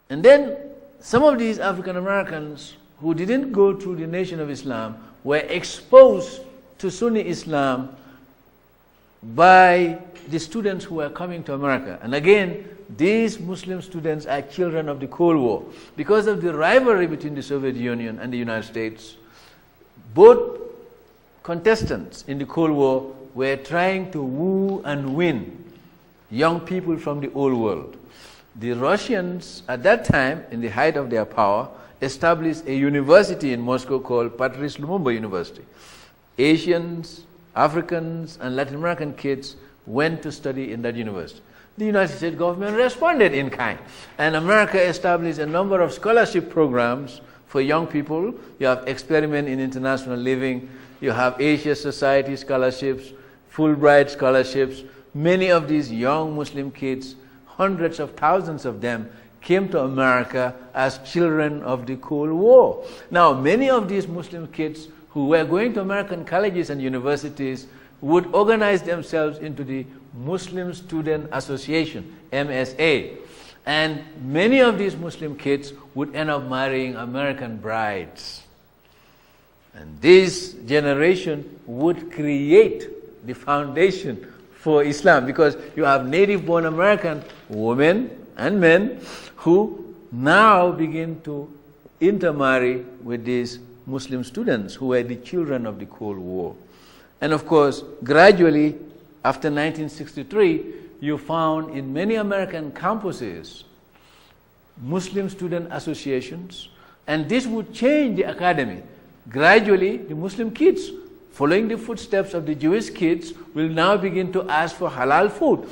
And then some of these African Americans who didn't go through the Nation of Islam were exposed to Sunni Islam by the students who were coming to America. And again, these Muslim students are children of the Cold War. Because of the rivalry between the Soviet Union and the United States, both contestants in the Cold War were trying to woo and win young people from the old world. The Russians, at that time, in the height of their power, established a university in Moscow called Patrice Lumumba University. Asians, Africans, and Latin American kids went to study in that university. The United States government responded in kind, and America established a number of scholarship programs for young people. You have Experiment in International Living, you have Asia Society scholarships, Fulbright scholarships. Many of these young Muslim kids, hundreds of thousands of them, came to America as children of the Cold War. Now, many of these Muslim kids who were going to American colleges and universities would organize themselves into the Muslim Student Association, MSA. And many of these Muslim kids would end up marrying American brides. And this generation would create the foundation for Islam, because you have native-born American women and men who now begin to intermarry with these Muslim students who were the children of the Cold War. And of course, gradually, after 1963, you found in many American campuses Muslim student associations, and this would change the academy. Gradually, the Muslim kids, following the footsteps of the Jewish kids, will now begin to ask for halal food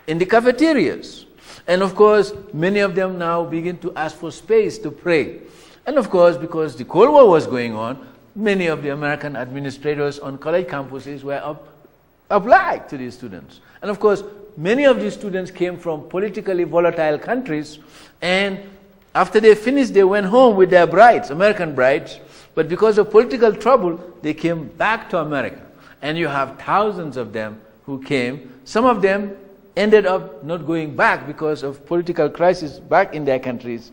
in the cafeterias. And of course, many of them now begin to ask for space to pray. And of course, because the Cold War was going on, many of the American administrators on college campuses were obliged to these students. And of course, many of these students came from politically volatile countries, and after they finished, they went home with their brides, American brides, but because of political trouble, they came back to America. And you have thousands of them who came. Some of them ended up not going back because of political crisis back in their countries,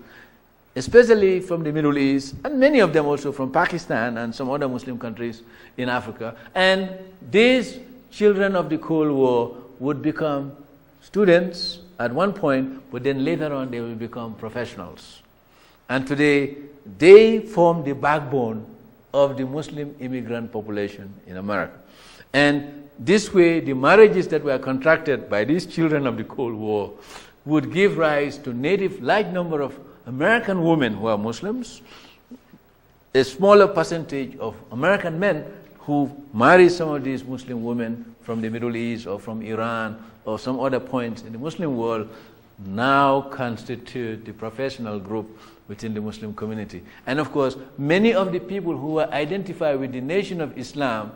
especially from the Middle East, and many of them also from Pakistan and some other Muslim countries in Africa. And these children of the Cold War would become students at one point, but then later on they will become professionals. And today, they form the backbone of the Muslim immigrant population in America. And this way, the marriages that were contracted by these children of the Cold War would give rise to large number of American women who are Muslims, a smaller percentage of American men who marry some of these Muslim women from the Middle East or from Iran or some other points in the Muslim world, now constitute the professional group within the Muslim community. And of course, many of the people who were identified with the Nation of Islam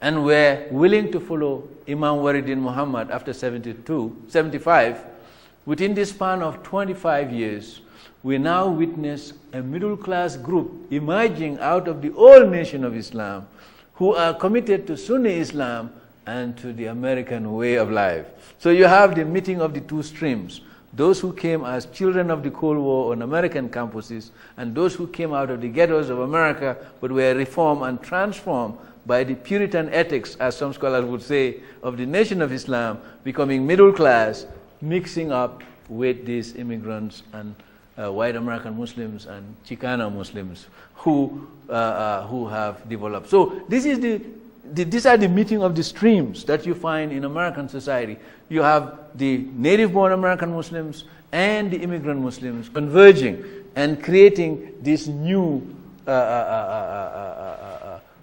and were willing to follow Imam Waridin Muhammad after 75, within the span of 25 years, we now witness a middle-class group emerging out of the old Nation of Islam who are committed to Sunni Islam and to the American way of life. So you have the meeting of the two streams, those who came as children of the Cold War on American campuses, and those who came out of the ghettos of America but were reformed and transformed by the Puritan ethics, as some scholars would say, of the Nation of Islam, becoming middle class, mixing up with these immigrants and white American Muslims and Chicano Muslims who have developed. So this is these are the meeting of the streams that you find in American society. You have the native-born American Muslims and the immigrant Muslims converging and creating this new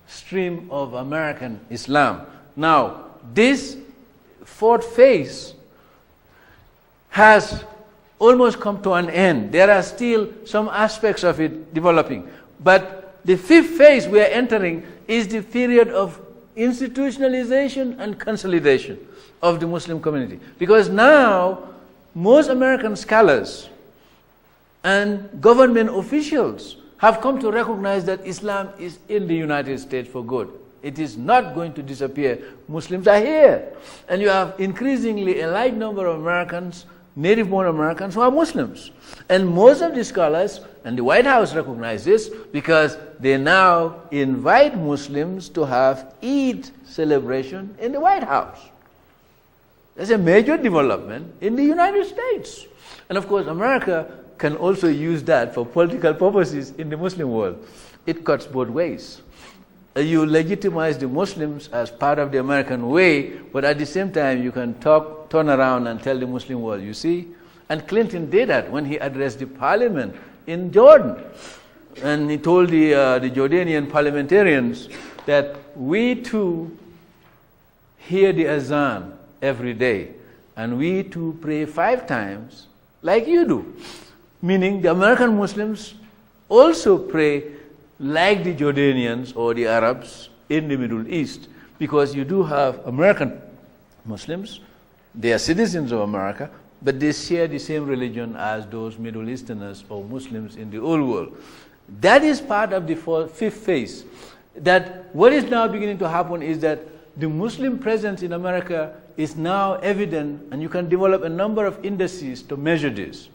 stream of American Islam. Now, this fourth phase has almost come to an end. There are still some aspects of it developing. But the fifth phase we are entering is the period of institutionalization and consolidation of the Muslim community. Because now, most American scholars and government officials have come to recognize that Islam is in the United States for good. It is not going to disappear. Muslims are here. And you have increasingly a large number of Americans native-born Americans who are Muslims. And most of the scholars and the White House recognize this because they now invite Muslims to have Eid celebration in the White House. That's a major development in the United States. And of course, America can also use that for political purposes in the Muslim world. It cuts both ways. You legitimize the Muslims as part of the American way, but at the same time you can turn around and tell the Muslim world, you see? And Clinton did that when he addressed the parliament in Jordan. And he told the Jordanian parliamentarians that we too hear the azan every day, and we too pray 5 times like you do. Meaning the American Muslims also pray like the Jordanians or the Arabs in the Middle East, because you do have American Muslims, they are citizens of America, but they share the same religion as those Middle Easterners or Muslims in the old world. That is part of the 5th phase. That what is now beginning to happen is that the Muslim presence in America is now evident, and you can develop a number of indices to measure this.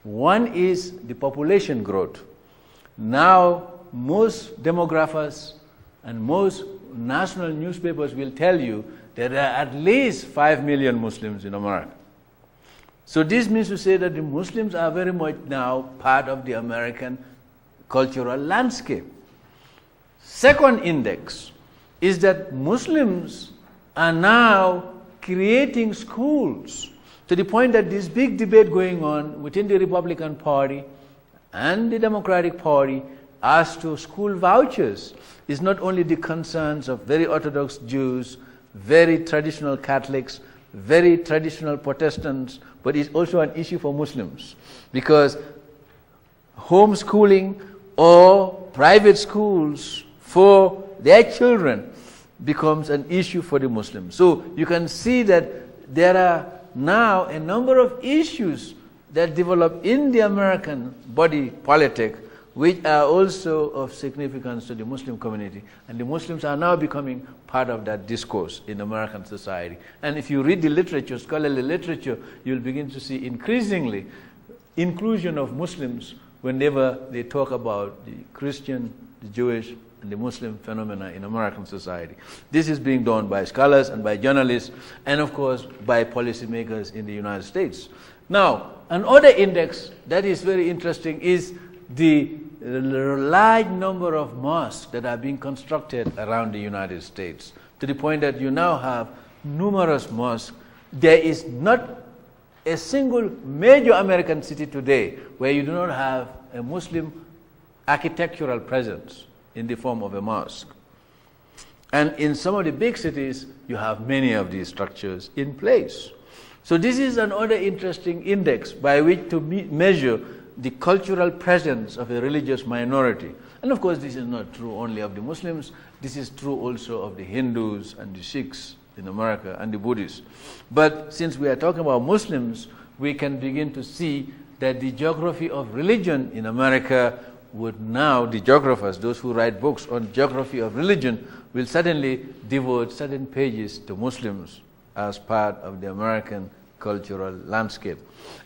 One is the population growth. Now, most demographers and most national newspapers will tell you that there are at least 5 million Muslims in America. So this means to say that the Muslims are very much now part of the American cultural landscape. Second index is that Muslims are now creating schools, to the point that this big debate going on within the Republican Party and the Democratic Party as to school vouchers is not only the concerns of very Orthodox Jews, very traditional Catholics, very traditional Protestants, but it's also an issue for Muslims, because homeschooling or private schools for their children becomes an issue for the Muslims. So you can see that there are now a number of issues that develop in the American body politic which are also of significance to the Muslim community. And the Muslims are now becoming part of that discourse in American society. And if you read the literature, scholarly literature, you'll begin to see increasingly inclusion of Muslims whenever they talk about the Christian, the Jewish, and the Muslim phenomena in American society. This is being done by scholars and by journalists, and of course by policymakers in the United States. Now, another index that is very interesting is the large number of mosques that are being constructed around the United States, to the point that you now have numerous mosques. There is not a single major American city today where you do not have a Muslim architectural presence in the form of a mosque. And in some of the big cities, you have many of these structures in place. So this is another interesting index by which to measure the cultural presence of a religious minority. And of course, this is not true only of the Muslims, this is true also of the Hindus and the Sikhs in America and the Buddhists. But since we are talking about Muslims, we can begin to see that the geography of religion in America would now, the geographers, those who write books on geography of religion, will suddenly devote certain pages to Muslims as part of the American cultural landscape.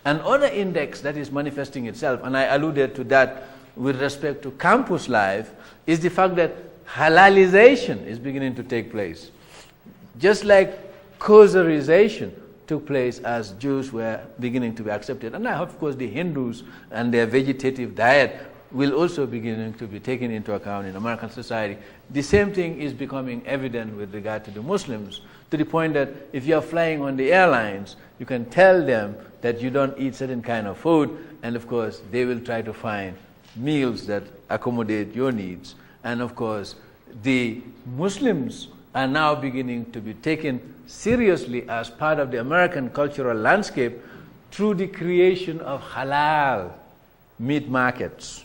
Another index that is manifesting itself, and I alluded to that with respect to campus life, is the fact that halalization is beginning to take place. Just like kosherization took place as Jews were beginning to be accepted. And now, of course, the Hindus and their vegetative diet will also beginning to be taken into account in American society. The same thing is becoming evident with regard to the Muslims, to the point that if you are flying on the airlines, you can tell them that you don't eat certain kind of food, and of course they will try to find meals that accommodate your needs. And of course the Muslims are now beginning to be taken seriously as part of the American cultural landscape through the creation of halal meat markets.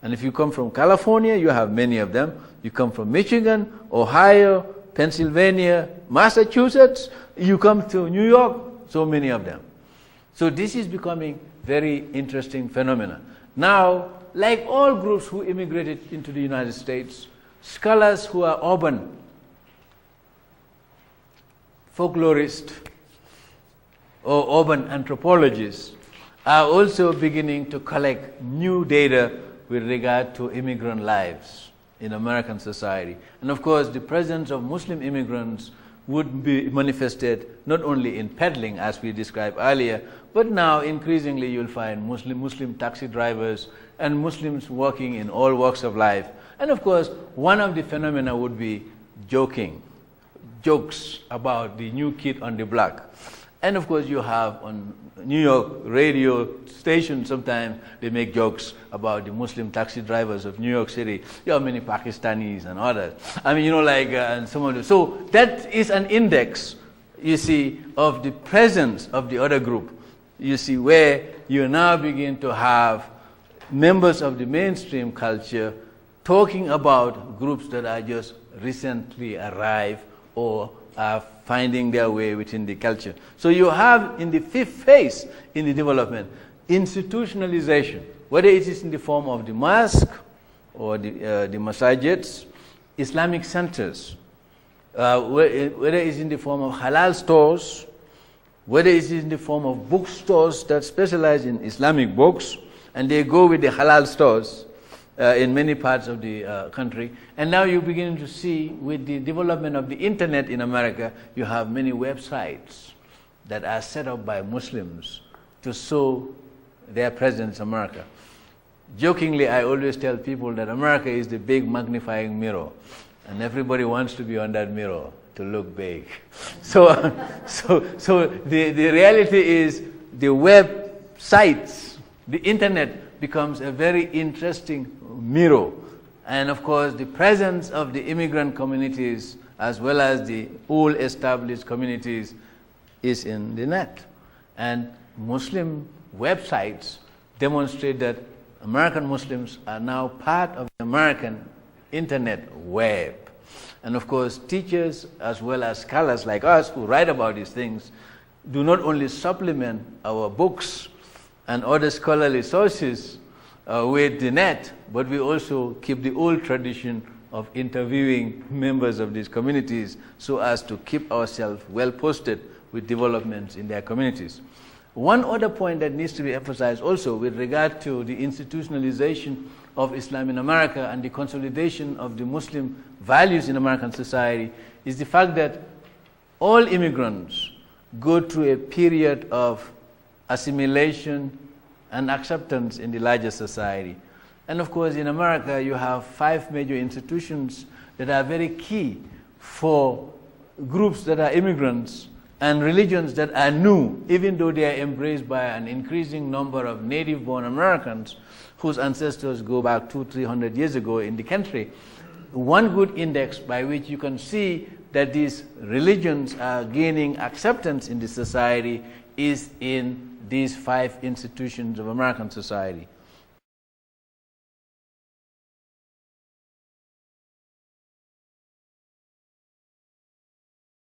And if you come from California, you have many of them. You come from Michigan, Ohio, Pennsylvania, Massachusetts, you come to New York, so many of them. So this is becoming very interesting phenomena. Now, like all groups who immigrated into the United States, scholars who are urban, folklorists, or urban anthropologists are also beginning to collect new data with regard to immigrant lives in American society. And of course, the presence of Muslim immigrants would be manifested not only in peddling, as we described earlier, but now increasingly you'll find Muslim taxi drivers and Muslims working in all walks of life. And of course, one of the phenomena would be jokes about the new kid on the block. And of course, you have on New York radio stations, sometimes they make jokes about the Muslim taxi drivers of New York City. You have many Pakistanis and others. I mean, and some of them. So that is an index, you see, of the presence of the other group. You see, where you now begin to have members of the mainstream culture talking about groups that are just recently arrived or are finding their way within the culture. So you have in the fifth phase in the development, institutionalization, whether it is in the form of the mosque or the masajids, Islamic centers, whether it's in the form of halal stores, whether it's in the form of bookstores that specialize in Islamic books, and they go with the halal stores in many parts of the country. And now you begin to see, with the development of the internet in America, you have many websites that are set up by Muslims to show their presence in America. Jokingly, I always tell people that America is the big magnifying mirror, and everybody wants to be on that mirror to look big. So the reality is the websites, the internet becomes a very interesting mirror. And of course, the presence of the immigrant communities as well as the old established communities is in the net. And Muslim websites demonstrate that American Muslims are now part of the American internet web. And of course, teachers as well as scholars like us who write about these things do not only supplement our books and other scholarly sources with the net, but we also keep the old tradition of interviewing members of these communities so as to keep ourselves well posted with developments in their communities. One other point that needs to be emphasized also with regard to the institutionalization of Islam in America and the consolidation of the Muslim values in American society is the fact that all immigrants go through a period of assimilation and acceptance in the larger society. And of course, in America, you have 5 major institutions that are very key for groups that are immigrants and religions that are new, even though they are embraced by an increasing number of native-born Americans whose ancestors go back 200-300 years ago in the country. One good index by which you can see that these religions are gaining acceptance in the society is in these 5 institutions of American society.